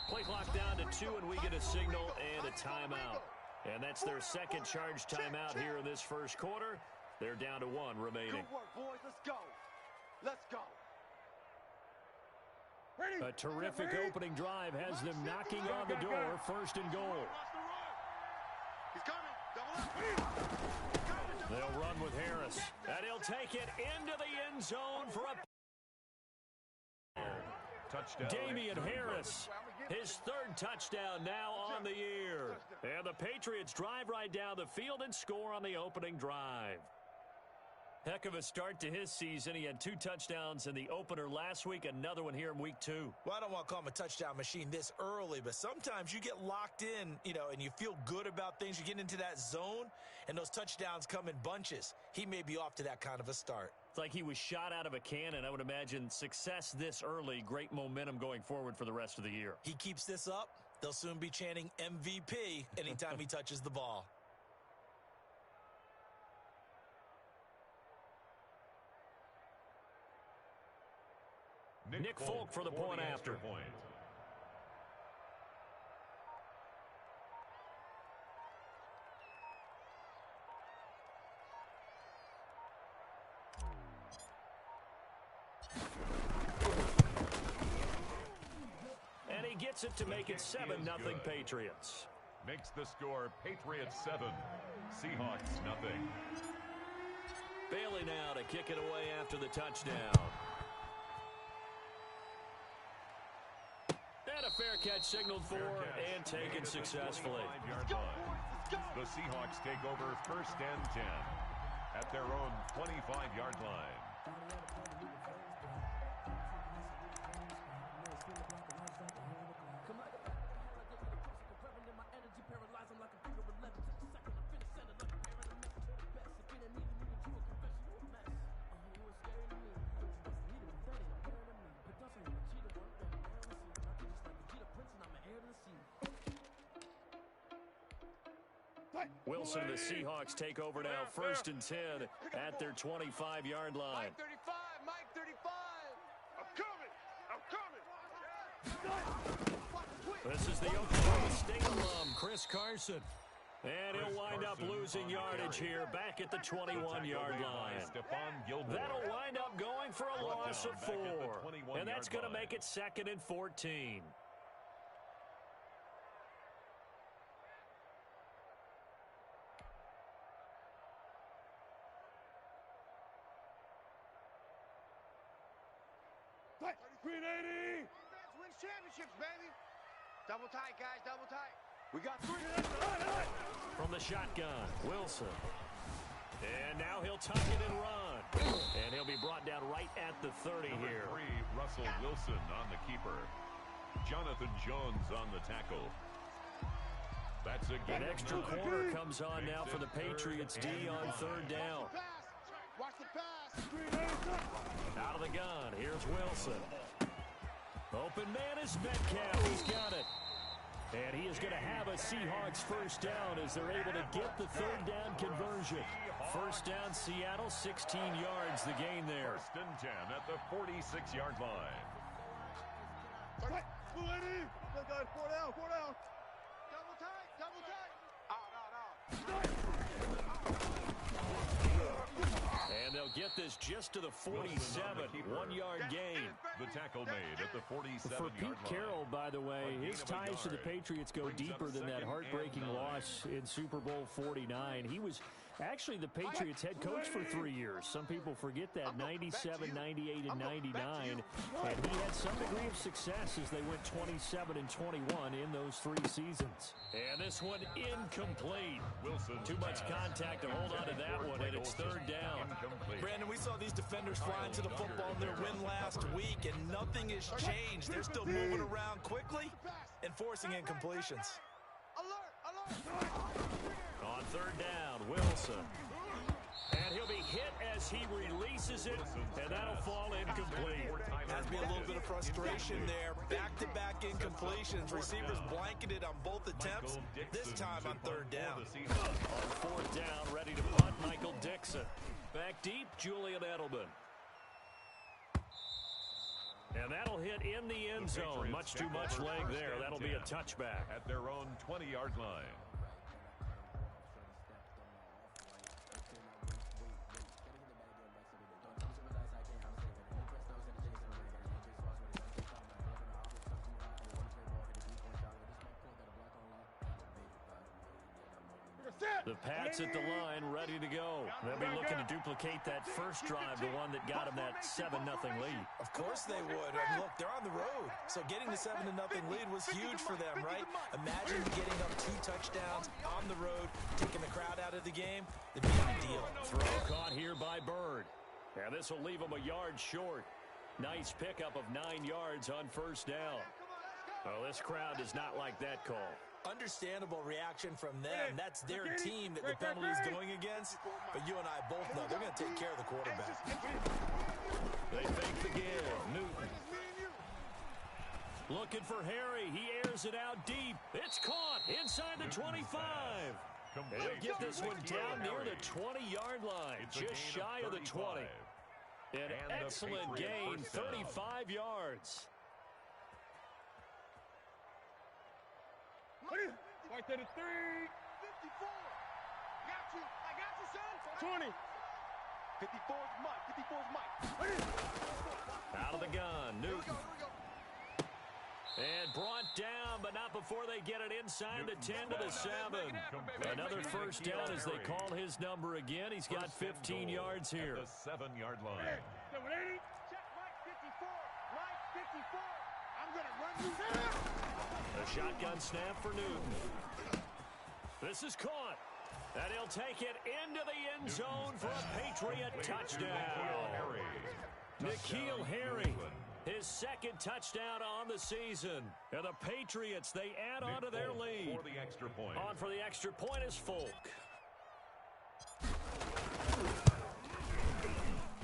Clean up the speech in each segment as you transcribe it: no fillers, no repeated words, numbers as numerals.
Play clock down to 2, and we get a signal and a timeout. And that's their second charge timeout here in this first quarter. They're down to 1 remaining. Good work, boys. Let's go. Let's go. A terrific opening drive has them knocking on the door. First and goal. He's coming. They'll run with Harris. And he'll take it into the end zone for a touchdown. Damian Harris, his 3rd touchdown now on the year. And the Patriots drive right down the field and score on the opening drive. Heck of a start to his season. He had 2 touchdowns in the opener last week, another one here in week 2. Well, I don't want to call him a touchdown machine this early, but sometimes you get locked in, and you feel good about things. You get into that zone, and those touchdowns come in bunches. He may be off to that kind of a start. It's like he was shot out of a cannon. I would imagine success this early, great momentum going forward for the rest of the year. He keeps this up, they'll soon be chanting MVP anytime he touches the ball. Nick Folk for the point after. And he gets it to make it 7-0 Patriots. Makes the score Patriots 7, Seahawks 0. Bailey now to kick it away after the touchdown. And a fair catch signaled for and taken successfully. The Seahawks take over 1st and 10 at their own 25-yard line. Wilson, the Seahawks take over now, 1st and 10 at their 25-yard line. Mike 35, Mike 35. I'm coming. This is the Oklahoma State alum, Chris Carson. And he'll wind up losing yardage here back at the 21-yard line. That'll wind up going for a loss of 4. And that's going to make it 2nd and 14. Win championships, baby. Double tight, guys, double tight. We got 3. From the shotgun, Wilson. And now he'll tuck it and run. And he'll be brought down right at the 30 here. Number 3, Russell Wilson on the keeper. Jonathan Jones on the tackle. That's a An extra corner comes on now for the Patriots D on 3rd down. Watch the pass. Out of the gun, here's Wilson. Open man is Metcalf. He's got it. And he is going to have a Seahawks 1st down as they're able to get the 3rd down conversion. 1st down, Seattle, 16 yards the gain there. 1st and 10 at the 46-yard line. 4 down. Double tight. Out. And they'll get this just to the 47, 1-yard gain. The tackle made at the 47-yard line. For Pete Carroll, by the way, his ties to the Patriots go deeper than that heartbreaking loss in Super Bowl 49. He was actually the Patriots head coach for 3 years. Some people forget that, 97, 98, and 99. And he had some degree of success as they went 27 and 21 in those 3 seasons. And this one incomplete. Wilson Too much contact to hold on to that one, and it's 3rd down. Brandon, we saw these defenders fly into the football in their win last week, and nothing has changed. They're still moving around quickly and forcing incompletions. On 3rd down, Wilson. And he'll be hit as he releases it, and that'll fall incomplete. Has been a little bit of frustration there. Back-to-back incompletions. Receivers blanketed on both attempts, this time on 3rd down. On 4th down, ready to punt, Michael Dixon. Back deep, Julian Edelman. And that'll hit in the end zone. Much too much leg there. That'll be a touchback. At their own 20-yard line. The Pats at the line, ready to go. They'll be looking to duplicate that first drive, the one that got them that 7-0 lead. Of course they would. I mean, look, they're on the road. So getting the 7-0 lead was huge for them, right? Imagine getting up 2 touchdowns on the road, taking the crowd out of the game. It'd be ideal. Throw caught here by Bird. And this will leave them a yard short. Nice pickup of 9 yards on first down. Well, this crowd does not like that call. Understandable reaction from them. That's their team that the penalty is going against. But you and I both know they're going to take care of the quarterback. They fake the give. Newton. Looking for Harry. He airs it out deep. It's caught inside the 25. He'll get this one down near the 20-yard line. Just shy of the 20. An excellent gain, 35 yards. Right there to 3. 54. Got you. I got you, son. 20. 54's Mike. 54's Mike. Out of the gun. Newton. Here we go. And brought down, but not before they get it inside the 10 to the 7. Another first down as they call his number again. He's got 15 yards here. At the 7-yard line. Check Mike 54. Mike 54. I'm going to run you down. A shotgun snap for Newton. This is caught. And he'll take it into the end zone for a Patriot touchdown. N'Keal Harry, his second touchdown on the season. And the Patriots, they add on to their lead. For the extra point. On for the extra point is Folk.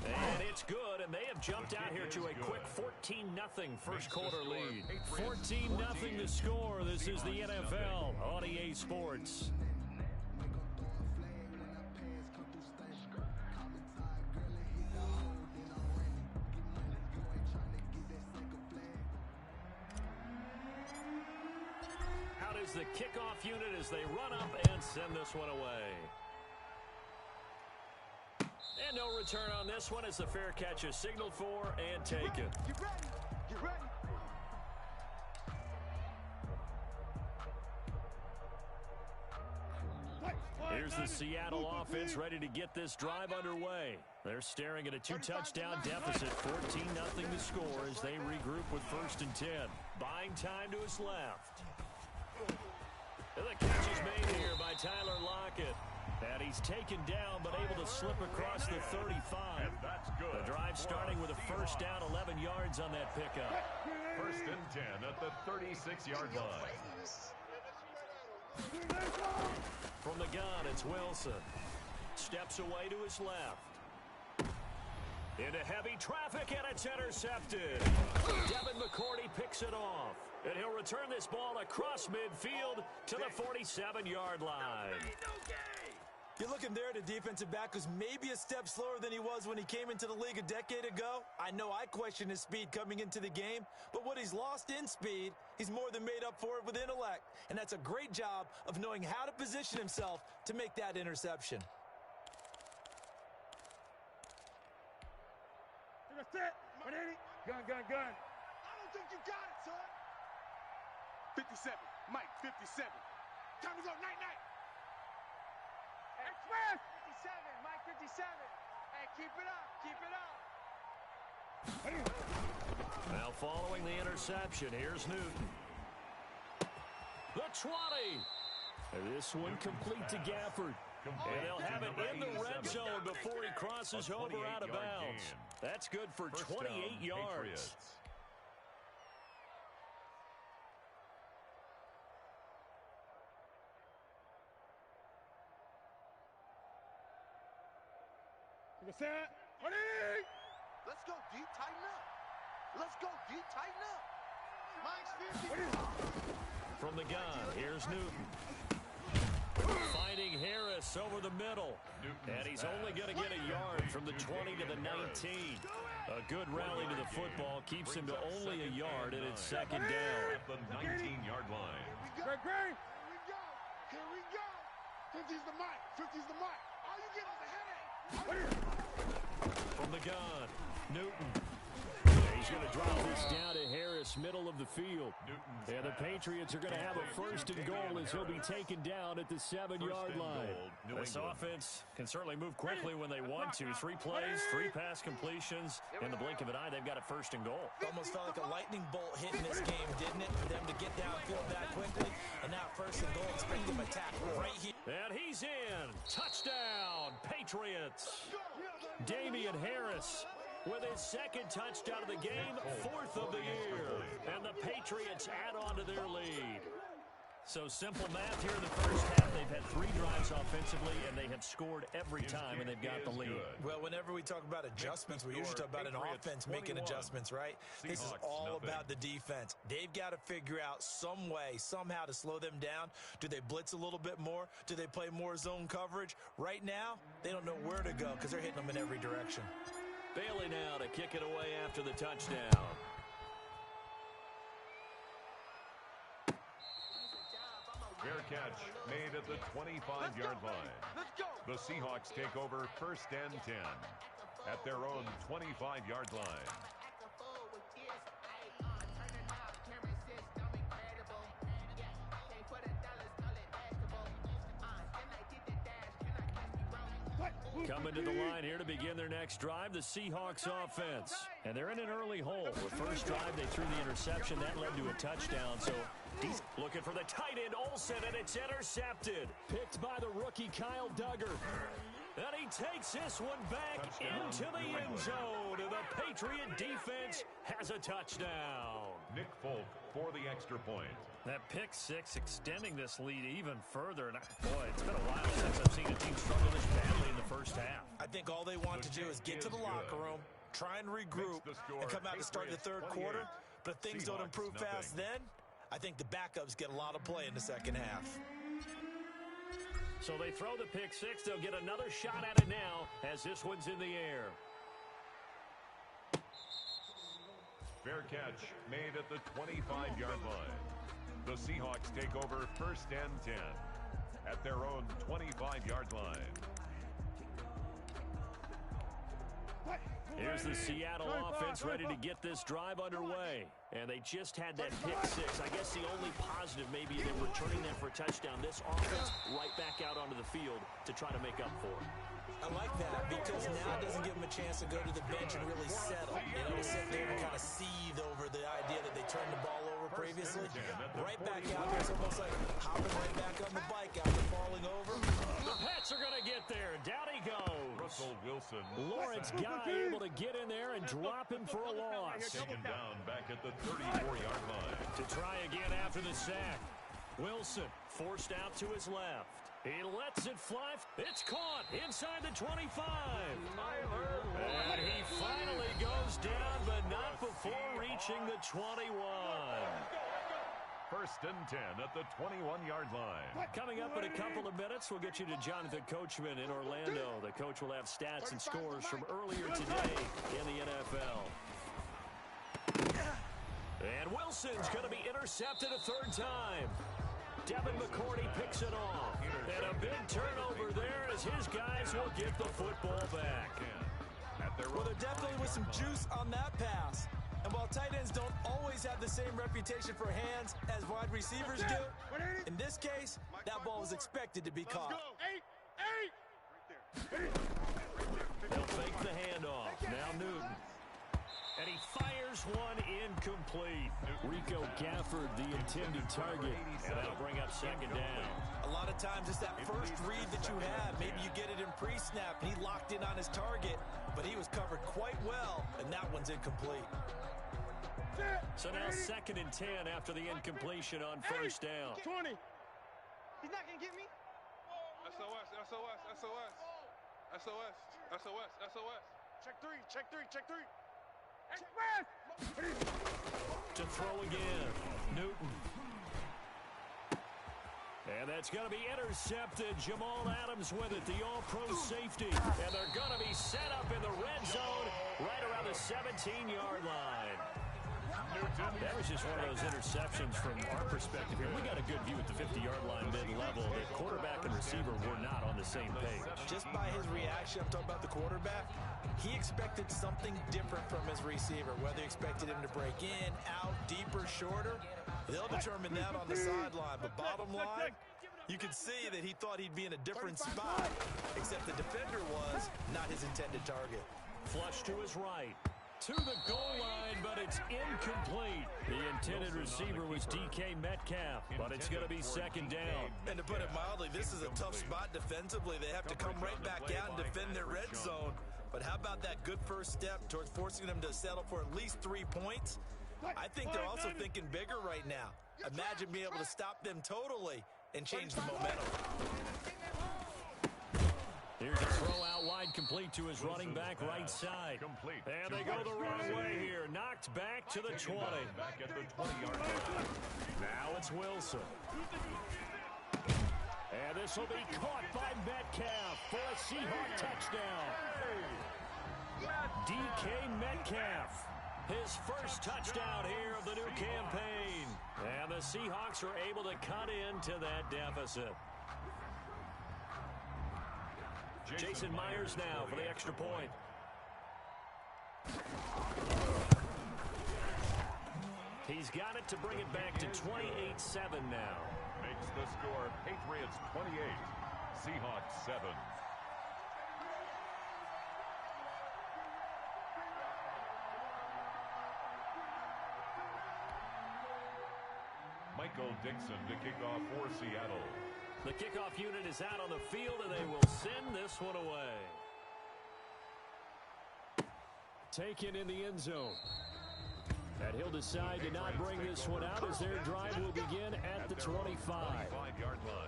And it's good, and they have jumped out here to a quick 14-0 first quarter lead. 14-0 the score. This is the NFL on EA Sports. Out is the kickoff unit as they run up and send this one away. And no return on this one as the fair catch is signaled for and taken. Get ready. Get ready. Here's the Seattle offense ready to get this drive underway. They're staring at a 2-touchdown deficit, 14-0 to score as they regroup with 1st and 10. Buying time to his left. And the catch is made here by Tyler Lockett. And he's taken down, but able to slip across the 35. And that's good. The drive starting with a first down, 11 yards on that pickup. 1st and 10 at the 36-yard line. From the gun, it's Wilson. Steps away to his left. Into heavy traffic, and it's intercepted. Devin McCourty picks it off. And he'll return this ball across midfield to the 47-yard line. You're looking there at a defensive back who's maybe a step slower than he was when he came into the league a decade ago. I know I question his speed coming into the game, but what he's lost in speed, he's more than made up for it with intellect. And that's a great job of knowing how to position himself to make that interception. Gun. I don't think you got it, son. 57. Mike, 57. Time to go. Night. Express. 57. Mike 57. Hey, keep it up. Now following the interception, here's Newton. The 20. This one complete to Gafford. And they'll have it in the red zone before he crosses over out of bounds. That's good for 28 yards. Let's go deep, tighten up. Mike's 50. From the gun, here's Newton. Finding Harris over the middle. And he's only going to get a yard from the 20 to the 19. A good rally to the football keeps him to only a yard, and it's second down. At the 19-yard line. Here we go. Here we go. 50's the mic. 50's the mic. All you get is a headache. From the gun, Newton. He's going to drop this down to Harris, middle of the field. And the Patriots are going to have a first and goal as he'll be taken down at the 7-yard line. This offense can certainly move quickly when they want to. 3 plays, 3 pass completions. In the blink of an eye, they've got a first and goal. Almost felt like a lightning bolt hitting this game, didn't it? For them to get downfield that quickly. And now first and goal, expect them to attack right here. And he's in. Touchdown, Patriots. Damian Harris with his second touchdown of the game, 4th of the year. And the Patriots add on to their lead. So simple math here in the first half. They've had 3 drives offensively, and they have scored every time, and they've got the lead. Well, whenever we talk about adjustments, we usually talk about an offense making adjustments, right? This is all about the defense. They've got to figure out some way, somehow to slow them down. Do they blitz a little bit more? Do they play more zone coverage? Right now, they don't know where to go because they're hitting them in every direction. Bailey now to kick it away after the touchdown. Fair catch made at the 25-yard line. Let's go. The Seahawks take over first and 10 at their own 25-yard line. Coming to the line here to begin their next drive, the Seahawks offense. And they're in an early hole. The first drive, they threw the interception. That led to a touchdown. So he's looking for the tight end, Olsen, and it's intercepted. Picked by the rookie, Kyle Duggar. And he takes this one back into the end zone. And the Patriot defense has a touchdown. Nick Folk for the extra point. That pick 6 extending this lead even further. And boy, it's been a while since I've seen a team struggle this badly in the first half. I think all they want to do is get to the locker room, try and regroup, and come out to start the third quarter. But if things don't improve fast then, I think the backups get a lot of play in the second half. So they throw the pick 6. They'll get another shot at it now as this one's in the air. Fair catch made at the 25-yard line. The Seahawks take over first and 10 at their own 25-yard line. Here's the Seattle offense ready to get this drive underway. And they just had that pick 6. I guess the only positive maybe they're returning that for a touchdown. This offense right back out onto the field to try to make up for it. I like that because now it doesn't give them a chance to go to the bench and really settle. You know, to sit there and kind of seethe over the idea that they turned the ball over previously. Right back out there, it's almost like hopping right back on the bike after falling over. The Pats are going to get there. Down he goes. Russell Wilson. Lawrence Guy able to get in there and drop him for a loss. Taken down back at the 34-yard line. To try again after the sack. Wilson forced out to his left. He lets it fly. It's caught inside the 25. And he finally goes down, but not before reaching the 21. First and 10 at the 21-yard line. Coming up in a couple of minutes, we'll get you to Jonathan Coachman in Orlando. The coach will have stats and scores from earlier today in the NFL. And Wilson's going to be intercepted a 3rd time. Devin McCourty picks it off. And a big turnover there as his guys will get the football back. Well, there definitely was some juice on that pass. And while tight ends don't always have the same reputation for hands as wide receivers do, in this case, that ball was expected to be caught. They'll fake the handoff. Now Newton. And he fires one incomplete. Rico Gafford, the intended target. And that'll bring up second down. A lot of times it's that first read that you have. Maybe you get it in pre-snap. He locked in on his target, but he was covered quite well, and that one's incomplete. So now 2nd and 10 after the incompletion on first down. 20. He's not going to get me. SOS, SOS, SOS. SOS, SOS, SOS. Check 3, check 3, check 3. To throw again, Newton. And that's going to be intercepted. Jamal Adams with it, the all-pro safety. And they're going to be set up in the red zone right around the 17-yard line. That was just one of those interceptions from our perspective here. We got a good view at the 50-yard line mid-level. The quarterback and receiver were not on the same page. Just by his reaction, I'm talking about the quarterback, he expected something different from his receiver. Whether he expected him to break in, out, deeper, shorter, they'll determine that on the sideline. But bottom line, you could see that he thought he'd be in a different spot, except the defender was not his intended target. Flush to his right. To the goal line, but it's incomplete. The intended receiver was DK Metcalf, but it's going to be second down. And to put it mildly, this is a tough spot defensively. They have to come right back out and defend their red zone. But how about that good first step towards forcing them to settle for at least 3 points? I think they're also thinking bigger right now. Imagine being able to stop them totally and change the momentum. Here's a throw out wide, complete to his running back right side. And they go the wrong way here. Knocked back to the 20. Back at the 20-yard line. Now it's Wilson. And this will be caught by Metcalf for a Seahawk touchdown. DK Metcalf, his first touchdown here of the new campaign. And the Seahawks are able to cut into that deficit. Jason Myers now for the extra point. He's got it to bring it back to 28-7 now. Makes the score Patriots 28, Seahawks 7. Michael Dixon to kick off for Seattle. The kickoff unit is out on the field, and they will send this one away. Taken in the end zone. And he'll decide to not bring this one out as their drive will begin at the 25-yard line.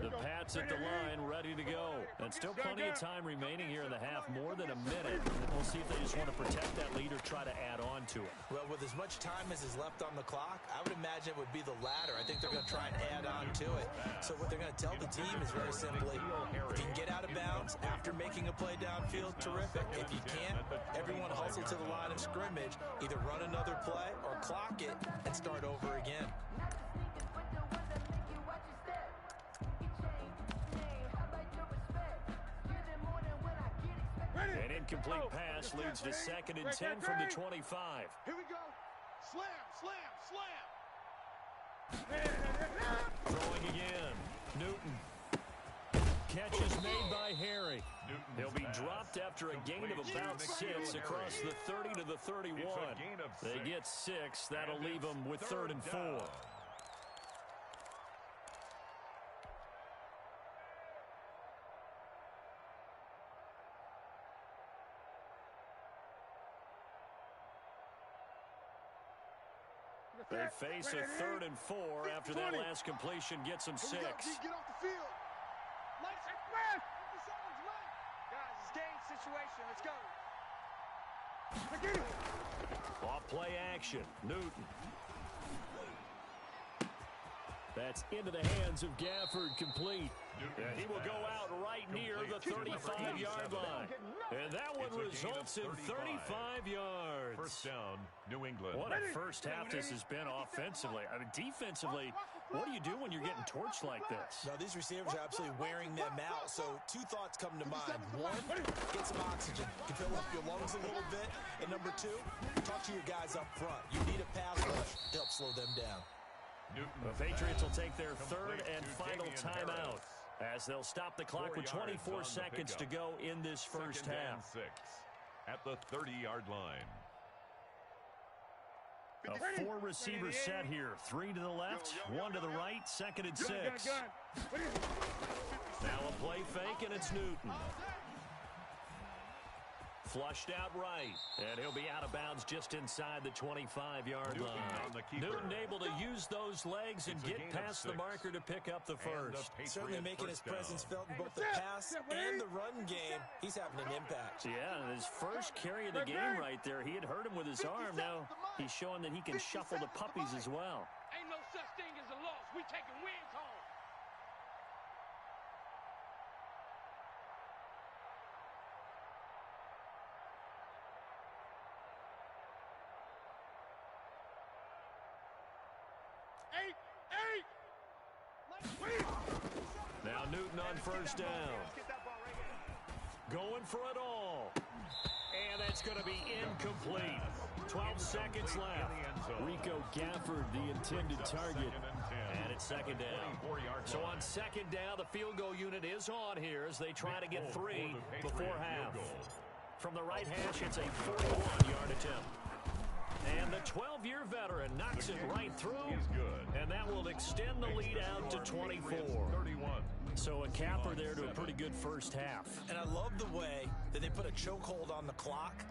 The Pats at the line, ready to go. And still plenty of time remaining here in the half, more than a minute. We'll see if they just want to protect that lead or try to add on to it. Well, with as much time as is left on the clock, I would imagine it would be the latter. I think they're going to try and add on to it. So what they're going to tell the team is very simply, if you can get out of bounds after making a play downfield, terrific. If you can't, everyone hustle to the line of scrimmage, either run another play or clock it and start over again. An incomplete pass leads to 2nd and 10 from the 25. Here we go. Slam, slam, slam. Throwing again. Newton. Catch is made by Harry. He'll be dropped after a gain of about 6 across the 30 to the 31. They get 6. That'll leave them with 3rd and 4. They face a 3rd and 4 after that last completion gets them 6. Get off the field. Lights and press. Guys, it's game situation. Let's go. Off play action. Newton. That's into the hands of Gafford, complete. And he will go out right near the 35-yard line. And that one results in 35 yards. First down, New England. What a first half this has been offensively. I mean, defensively, what do you do when you're getting torched like this? Now, these receivers are absolutely wearing them out. So 2 thoughts come to mind. 1, get some oxygen. You can fill up your lungs a little bit. And number 2, talk to your guys up front. You need a pass rush to help slow them down. The Patriots will take their 3rd and final timeout as they'll stop the clock with 24 seconds to go in this first half. 6 at the 30-yard line. A 4-receiver set here. 3 to the left, 1 to the right, 2nd and 6. Now a play fake, and it's Newton. Flushed out right. And he'll be out of bounds just inside the 25-yard line. Newton able to use those legs and get past the marker to pick up the first. Certainly making his presence felt in both the pass and the run game. He's having an impact. Yeah, and his first carry of the game right there, he had hurt him with his arm. Now he's showing that he can shuffle the puppies as well. Ain't no such thing as a loss. We taking wins home. Now Newton on first down. Going for it all. And that's going to be incomplete. 12 seconds left. Rico Gafford, the intended target. And it's second down. So on second down, the field goal unit is on here as they try to get 3 before half. From the right hash, it's a 41-yard attempt. And the 12-year veteran knocks it right through, and that will extend the lead out to 24. So a capper there to a pretty good first half. And I love the way that they put a chokehold on the clock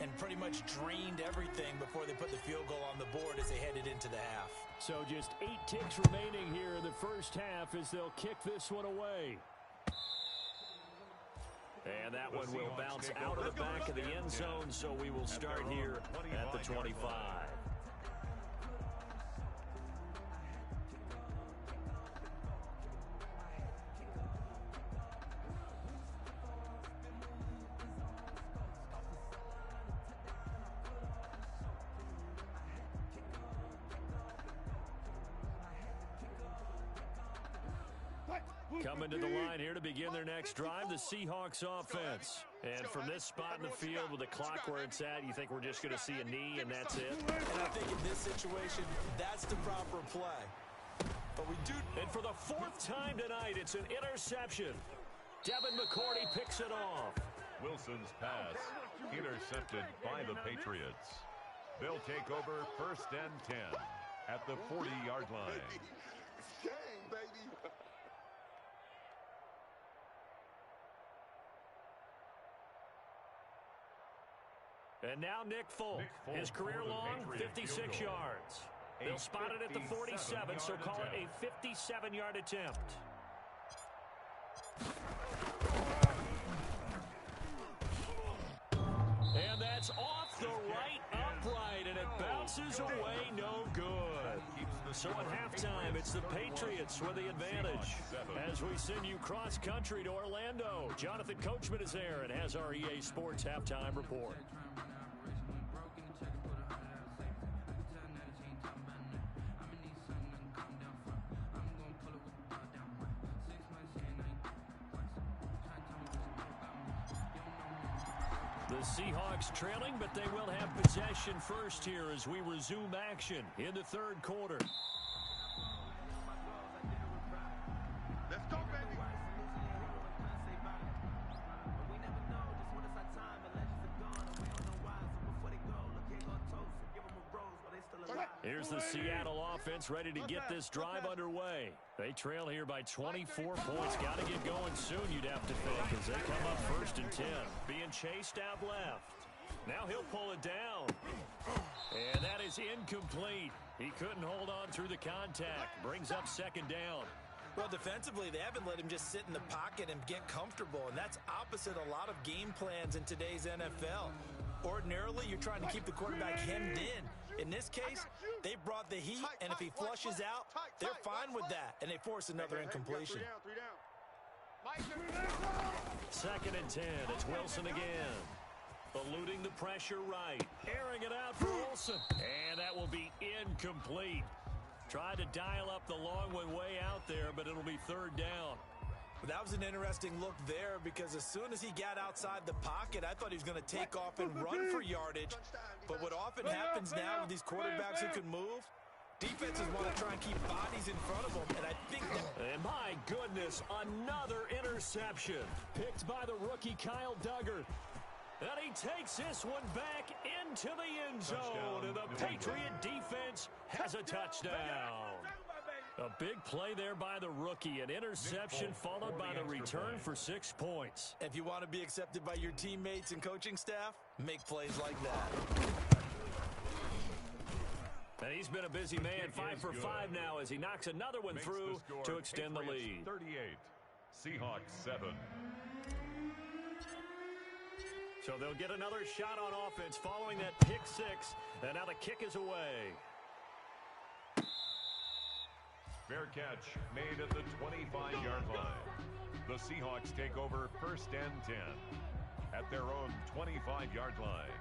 and pretty much drained everything before they put the field goal on the board as they headed into the half. So just 8 ticks remaining here in the first half as they'll kick this one away. And that one will bounce out of the back of the end zone, so we will start here at the 25. Coming to the line here to begin their next drive, the Seahawks offense. And from this spot in the field with the clock where it's at, you think we're just going to see a knee and that's it? And I think in this situation, that's the proper play. But we do... And for the 4th time tonight, it's an interception. Devin McCourty picks it off. Wilson's pass intercepted by the Patriots. They'll take over first and 10 at the 40-yard line. Game, baby. And now Nick Folk, his career long, 56 yards. They'll spot it at the 47, so call it a 57-yard attempt. And that's off the right upright, and it bounces away no good. So at halftime, it's the Patriots with the advantage. As we send you cross-country to Orlando, Jonathan Coachman is there and has our EA Sports halftime report. The Seahawks trailing, but they will have possession first here as we resume action in the third quarter. Let's go, baby. Here's the Seattle offense ready to get this drive underway. They trail here by 24 points. Got to get going soon, you'd have to think, as they come up first and 10. Being chased out left. Now he'll pull it down. And that is incomplete. He couldn't hold on through the contact. Brings up second down. Well, defensively, they haven't let him just sit in the pocket and get comfortable, and that's opposite a lot of game plans in today's NFL. Ordinarily, you're trying to keep the quarterback hemmed in. In this case, they brought the heat, and if he flushes out, they're fine with that, and they force another incompletion. Second and 10. It's Wilson again. Eluding the pressure right. Airing it out for Wilson. And that will be incomplete. Tried to dial up the long one way out there, but it'll be third down. That was an interesting look there because as soon as he got outside the pocket, I thought he was going to take off and run for yardage. But what often happens now with these quarterbacks who can move, defenses want to try and keep bodies in front of them, and I think that... And my goodness, another interception. Picked by the rookie Kyle Duggar. And he takes this one back into the end zone, and the Patriot defense has a touchdown. A big play there by the rookie. An interception followed by the return for 6 points. If you want to be accepted by your teammates and coaching staff, make plays like that. And he's been a busy man, 5 for 5 now as he knocks another one through to extend the lead. 38, Seahawks 7. So they'll get another shot on offense following that pick 6, and now the kick is away. Fair catch made at the 25-yard line. The Seahawks take over 1st and 10 at their own 25-yard line.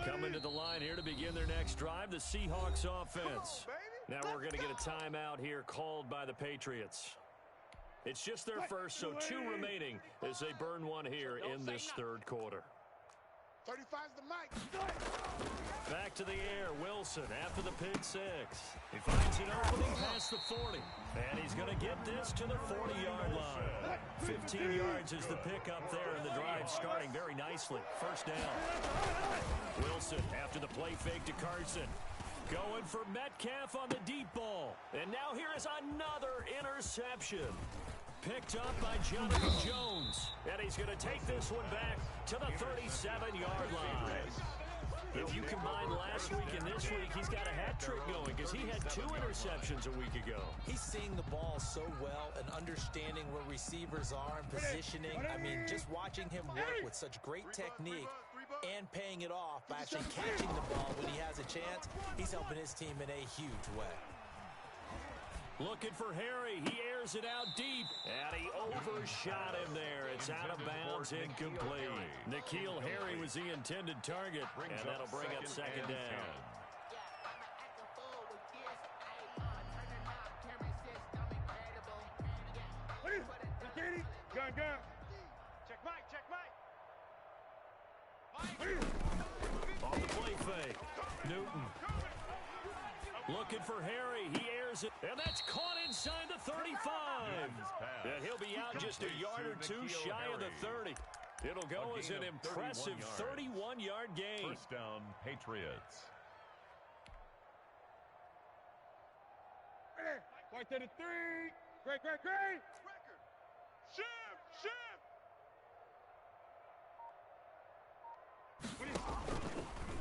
Coming to the line here to begin their next drive, the Seahawks offense. Now we're going to get a timeout here called by the Patriots. It's just their first, so 2 remaining as they burn one here in this 3rd quarter. 35's the mic. Back to the air, Wilson after the pick 6. He finds an opening past the 40, and he's going to get this to the 40-yard line. 15 yards is the pickup there, and the drive starting very nicely. 1st down. Wilson after the play fake to Carson. Going for Metcalf on the deep ball. And now here is another interception. Picked up by Jonathan Jones. And he's going to take this one back to the 37-yard line. If you combine last week and this week, he's got a hat trick going because he had 2 interceptions a week ago. He's seeing the ball so well and understanding where receivers are and positioning. I mean, just watching him work with such great technique and paying it off by actually catching the ball when he has a chance, he's helping his team in a huge way. Looking for Harry. He airs it out deep. And he overshot him there. It's out of bounds, incomplete. N'Keal Harry was the intended target. And that'll bring up 2nd down. Gun. Check Mike. Off the play fake. Newton. Looking for Harry. He airs it. And that's caught inside the 35. And he'll be out just a yard or 2 shy of the 30. It'll go as an impressive 31-yard gain. 1st down, Patriots. Right to the 3. Great. Shift.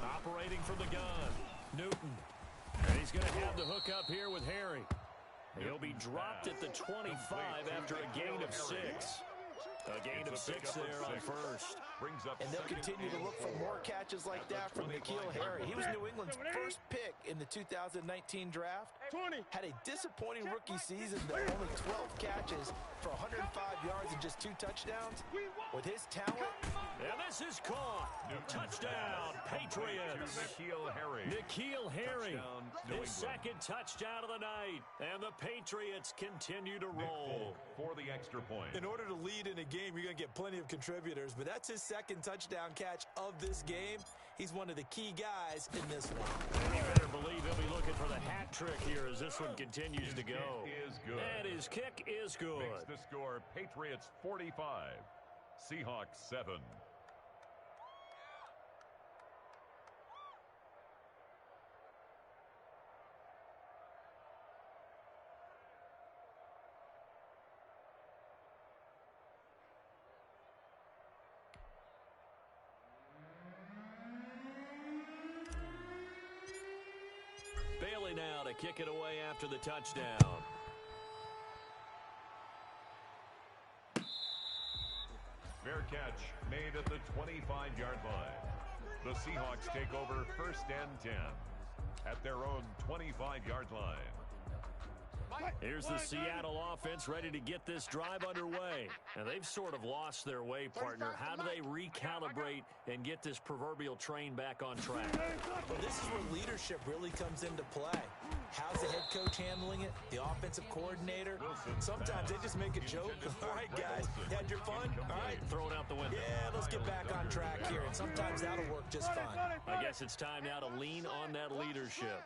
Operating from the gun. Newton. And he's going to have the hook up here with Harry. He'll be dropped at the 25 after a gain of 6. A gain of 6 there on 1st. And they'll continue to look for more catches like that from N'Keal Harry. He was New England's first pick in the 2019 draft. Had a disappointing rookie season, though. Only 12 catches for 105 yards and just 2 touchdowns. With his talent. And this is caught. Touchdown, Patriots. N'Keal Harry. His 2nd touchdown of the night. And the Patriots continue to roll. For the extra point. In order to lead in a game, you're going to get plenty of contributors, but that's his 2nd touchdown catch of this game. He's one of the key guys in this one. And you better believe he'll be looking for the hat trick here as this one continues to go. Is good. And his kick is good. Makes the score Patriots 45, Seahawks 7. Bailey now to kick it away after the touchdown. Fair catch made at the 25-yard line. The Seahawks take over 1st and 10 at their own 25-yard line. Here's the Seattle offense ready to get this drive underway. And they've sort of lost their way, partner. How do they recalibrate and get this proverbial train back on track? Well, this is where leadership really comes into play. How's the head coach handling it? The offensive coordinator? Sometimes they just make a joke. All right, guys, you had your fun? All right, Throw it out the window. yeah, let's get back on track here. And sometimes that'll work just fine. I guess it's time now to lean on that leadership.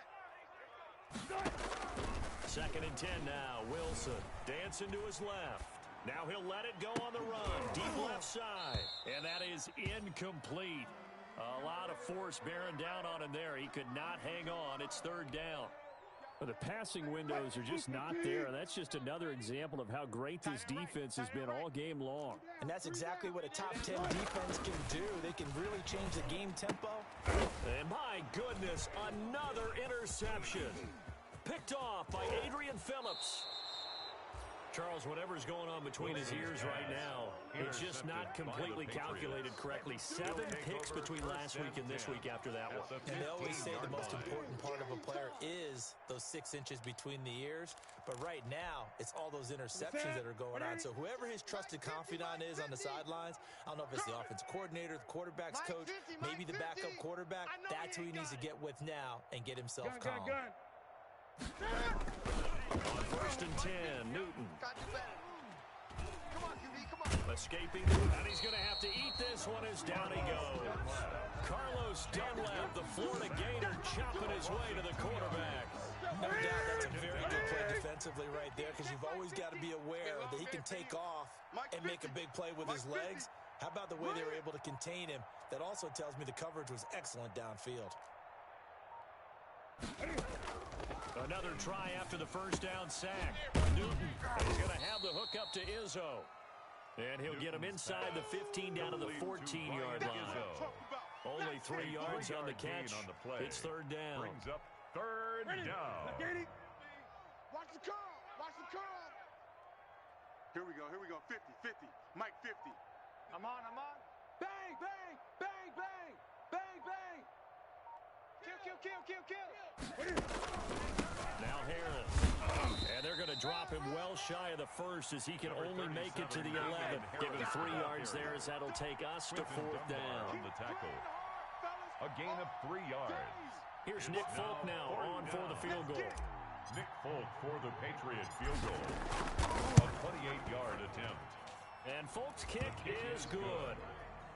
2nd and 10 now. Wilson dancing to his left. Now he'll let it go on the run. Deep left side. And that is incomplete. A lot of force bearing down on him there. He could not hang on. It's 3rd down. Well, the passing windows are just not there. And that's just another example of how great this defense has been all game long. And that's exactly what a top 10 defense can do. They can really change the game tempo. And my goodness, another interception. Picked off by Adrian Phillips. Charles, whatever's going on between his ears right now, it's just not completely calculated correctly. 7 picks between last week and this week after that one. And they always say the most important part of a player is those 6 inches between the ears. But right now, it's all those interceptions that are going on. So whoever his trusted confidant is on the sidelines, I don't know if it's the offensive coordinator, the quarterback's coach, maybe the backup quarterback, that's who he needs to get with now and get himself calm. On 1st and 10, Newton. Escaping, and he's going to have to eat this one as down he goes. Carlos Dunlap, the Florida Gator, chopping his way to the quarterback. No doubt that's a very good play defensively right there, because you've always got to be aware that he can take off and make a big play with his legs. How about the way they were able to contain him? That also tells me the coverage was excellent downfield. Another try after the 1st down sack. Newton is going to have the hook up to Izzo. And he'll get him inside the 15 down to the 14-yard line. Only 3 yards on the catch. It's 3rd down. Brings up 3rd down. Watch the curl. Watch the curl. Here we go. 50, 50. Mike 50. I'm on. Bang, bang, bang, bang, bang, bang. Kill. Now Harris. And they're going to drop him well shy of the 1st as he can only make it to the 11. Give him 3 yards there as that'll take us to 4th down. On the tackle. A gain of 3 yards. Here's Nick Folk now on for the field goal. Nick Folk for the Patriot field goal. A 28-yard attempt. And Folk's kick is good.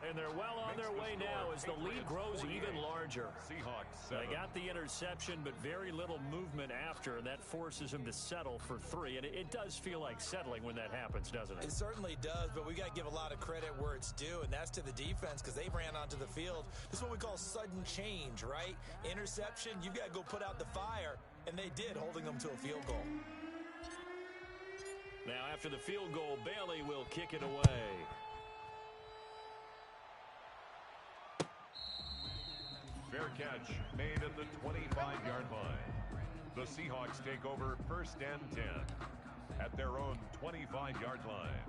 And they're well on their way now as the lead grows even larger. Seahawks They got the interception, but very little movement after, and that forces him to settle for 3. And it does feel like settling when that happens, doesn't it? It certainly does, but we got to give a lot of credit where it's due, and that's to the defense, because they ran onto the field. This is what we call sudden change, right? Interception, you've got to go put out the fire, and they did, holding them to a field goal. Now, after the field goal, Bailey will kick it away. Fair catch made at the 25-yard line. The Seahawks take over 1st and 10 at their own 25-yard line.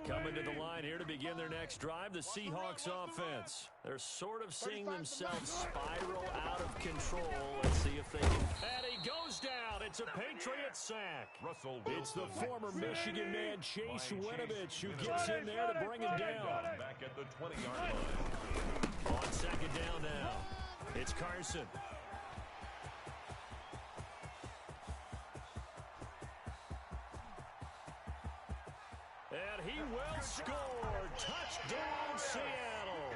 Coming to the line here to begin their next drive, the Seahawks offense. They're sort of seeing themselves spiral out of control. Let's see if they can. And he goes down. It's a Patriot sack. It's the former Michigan man, Chase Winovich, who gets in there to bring him down. Back at the 20-yard line. On 2nd down now, it's Carson. And he will score. Touchdown, Seattle.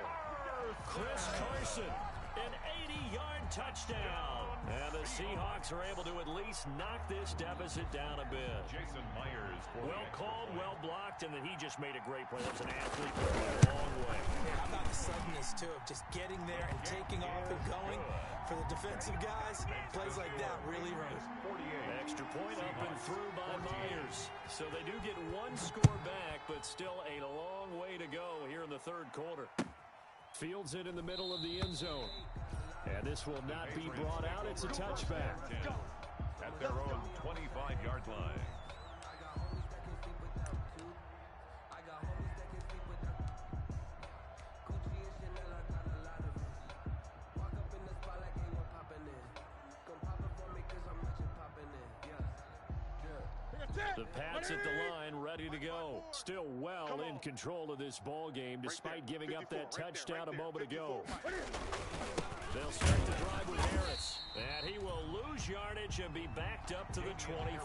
Chris Carson, an 80-yard touchdown. And the Seahawks are able to at least knock this deficit down a bit. Jason Myers for well called, well blocked, and then he just made a great play. That was an athlete who went a long way. How about the suddenness, too, of just getting there and taking off and going? For the defensive guys, plays like that really hurt. Extra point up and through by Myers. So they do get 1 score back, but still a long way to go here in the 3rd quarter. Fields it in the middle of the end zone. And this will not be brought out. It's a touchback. At their own 25-yard line. The Pats at the line, ready to go. Still well in control of this ball game, despite giving up that touchdown a moment ago. They'll start the drive with Harris. And he will lose yardage and be backed up to the 24.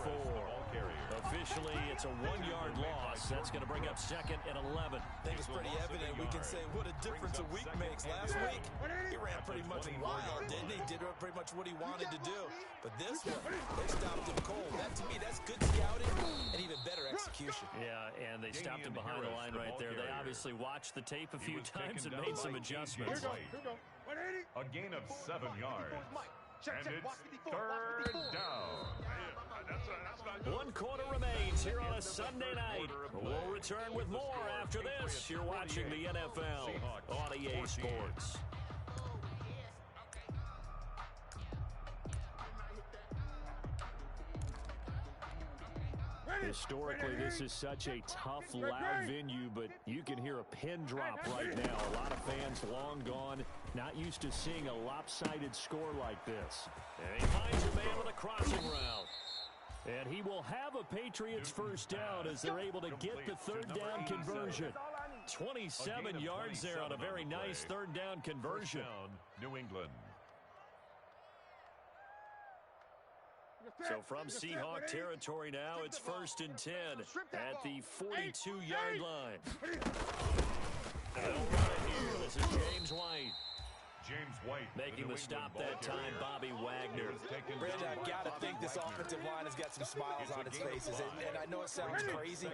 Officially, it's a 1-yard loss. That's going to bring up second and 11. I think it's pretty evident. We can say what a difference a week makes. Last week, he ran pretty much wild, didn't he? Did pretty much what he wanted to do. But this one, they stopped him cold. That, to me, that's good scouting and even better execution. Yeah, and they stopped him behind the line right there. They obviously watched the tape a few times and made some adjustments. A gain of 7 yards. And it's third down. 1 quarter remains here on a Sunday night. We'll return with more after this. You're watching the NFL on EA Sports. Historically, this is such a tough, loud venue, but you can hear a pin drop right now. A lot of fans long gone, not used to seeing a lopsided score like this. And he finds a man with a crossing route. And he will have a Patriots first down as they're able to get the third down conversion. 27 yards there on a very nice third down conversion. New England. So from Seahawk territory now, it's 1st and 10 at the 42-yard line. They'll run it here. This is James White. Making the stop that time, Bobby Wagner. Brandon, I've got to think this offensive line has got some smiles on its faces. And I know it sounds crazy,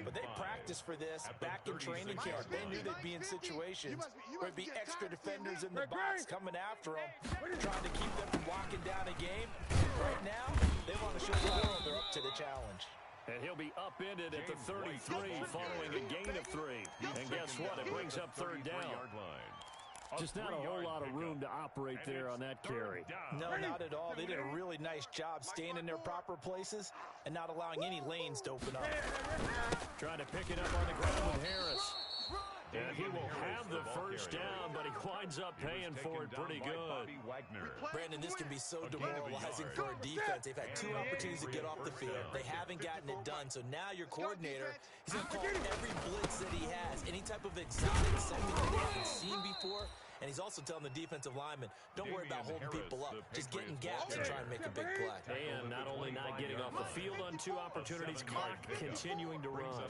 but they practiced for this back in training camp. They knew they'd be in situations where there'd be extra defenders in the box coming after them, trying to keep them from walking down a game. Right now, they want to show the world they're up to the challenge. And he'll be upended at the 33 following a gain of 3. And guess what? It brings up third down. Just not a whole lot of room to operate there on that carry. No, not at all. They did a really nice job staying in their proper places and not allowing any lanes to open up. Trying to pick it up on the ground with Harris. And he will have the first down, but he winds up paying for it pretty good. Brandon, this can be so demoralizing for a defense. They've had 2 opportunities to get off the field. They haven't gotten it done. So now your coordinator, he's going to call every blitz that he has, any type of exotic second that they haven't seen before. And he's also telling the defensive lineman, don't worry about holding people up. Just get in gaps and try and make a big play. And not only not getting off the field on 2 opportunities, clock continuing to run.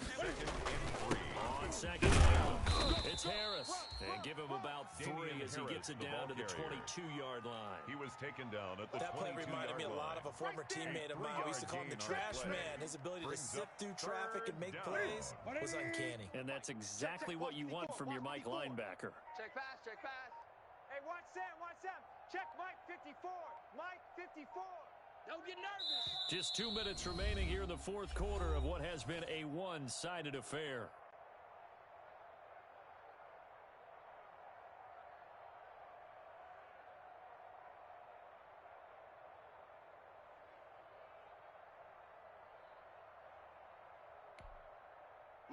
On second down, it's Harris. And give him about 3 as he gets it down to the 22-yard line. He was taken down at the 22-yard line. That play reminded me a lot of a former teammate of mine. We used to call him the trash man. His ability to sift through traffic and make plays was uncanny. And that's exactly what you want from your Mike linebacker. Check pass, check pass. Hey, watch Sam. Check Mike 54. Mike 54. Don't get nervous. Just 2 minutes remaining here in the 4th quarter of what has been a one-sided affair.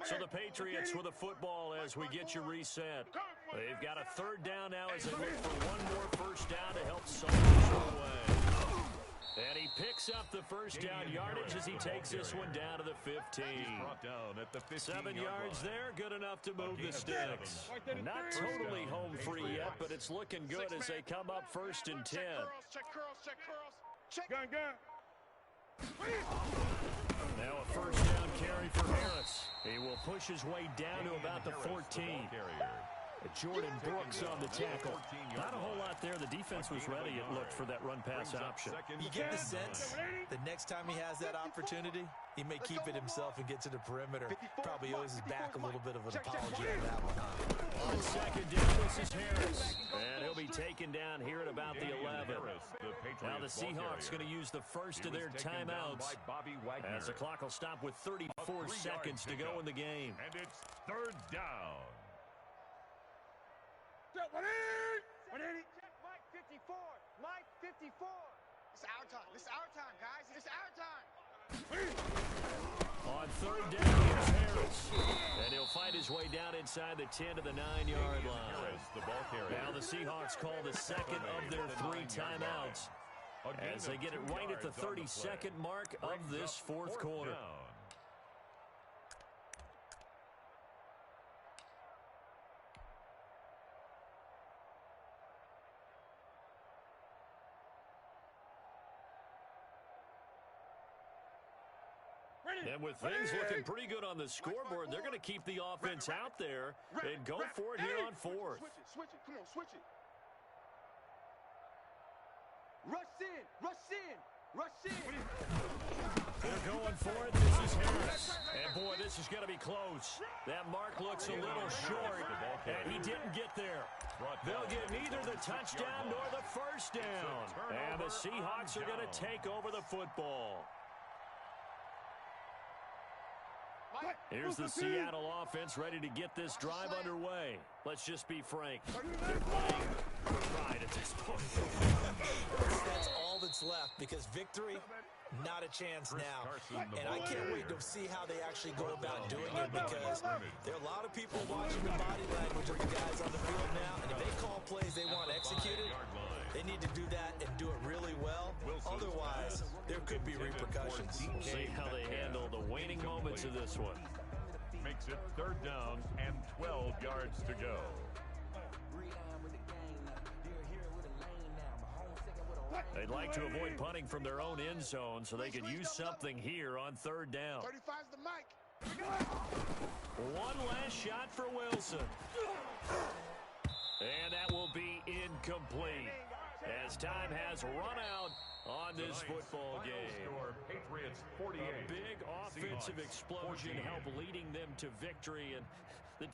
So the Patriots with a football as we get you reset. They've got a third down now as they look for one more first down to help soldiers away. And he picks up the first down yardage as he takes this one down to the 15. 7 yards there, good enough to move the sticks. Not totally home free yet, but it's looking good as they come up 1st and 10. Check curls. Check gun. Now a first down carry for Harris. He will push his way down to about the 14. Jordan Brooks on the tackle. Not a whole lot there. The defense was ready, it looked, for that run-pass option. You get the sense that next time he has that opportunity, he may keep it himself and get to the perimeter. Probably owes his back a little bit of an apology on that one. On second down, this is Harris. And he'll be taken down here at about the 11. Now the Seahawks going to use the first of their timeouts as the clock will stop with 34 seconds to go in the game. And it's third down. Check Mike 54. Mike 54. It's our time, guys. It's our time. On third down, here's Harris. And he'll fight his way down inside the 10 to the 9-yard line. Now the Seahawks call the second of their 3 timeouts as they get it right at the 32nd mark of this 4th quarter. And with things looking pretty good on the scoreboard, they're going to keep the offense out there and go for it here on fourth. Switch it. Come on, switch it. Rush in, rush in, rush in. They're going for it. This is Harris. And, boy, this is going to be close. That mark looks a little short, and he didn't get there. They'll get neither the touchdown nor the first down. And the Seahawks are going to take over the football. Here's the Seattle offense ready to get this drive underway. Let's just be frank. They're playing right at this point. That's all that's left because victory, not a chance now. And I can't wait to see how they actually go about doing it because there are a lot of people watching the body language of the guys on the field now. And if they call plays they want executed, they need to do that and do it really well. Otherwise, there could be repercussions. We'll see how they handle the waning moments of this one. Makes it 3rd down and 12 yards to go. They'd like to avoid punting from their own end zone so they could use something here on 3rd down. 35's the mic. One last shot for Wilson. And that will be incomplete as time has run out on this football game. Patriots 48. A big offensive explosion helped leading them to victory, and the